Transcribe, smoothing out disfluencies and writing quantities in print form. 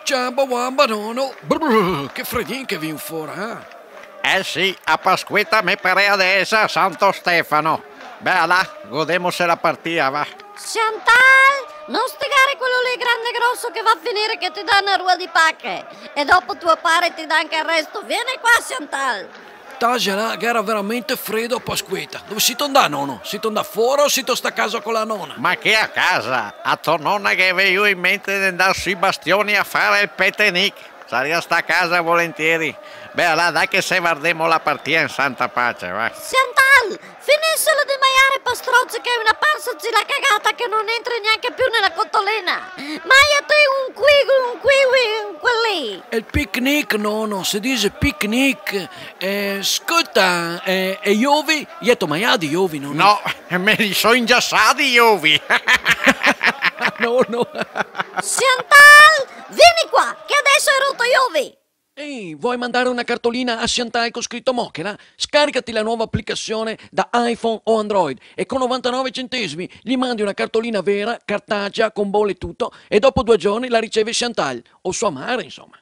Ciamba wamba nono. Brr, che freddin che viene fuori, Eh sì, a Pasquetta me pare adesso, Santo Stefano. Bella, godemose la partita, va. Chantal, non stigare quello lì grande e grosso che va a finire che ti dà una rua di pacche e dopo tuo padre ti dà anche il resto. Vieni qua, Chantal. Tascia che era veramente freddo a Pasquetta. Dove si torna, nono? Si torna fuori o si sta a casa con la nonna? Ma che a casa? A tua nonna che avevo in mente di andare sui bastioni a fare il petenic. Saria sta a casa volentieri. Bella, dai che se guardiamo la partita in santa pace, va. Chantal, finisselo di maiare pastrozzi che è una panza la cagata che non entri neanche più nella cotolena. Maiate un kiwi, un quelli. È il picnic, nono, si dice picnic. Ascolta, e gli ovi? Gli hai maiati gli ovi, nono? No, me li sono ingiassati gli ovi. No, no. Chantal, vieni qua, che adesso hai rotto gli ovi. Ehi, vuoi mandare una cartolina a Chantal con scritto Mochela? Scaricati la nuova applicazione da iPhone o Android e con 99 centesimi gli mandi una cartolina vera, cartacea, con bolle e tutto, e dopo 2 giorni la riceve Chantal o sua madre, insomma.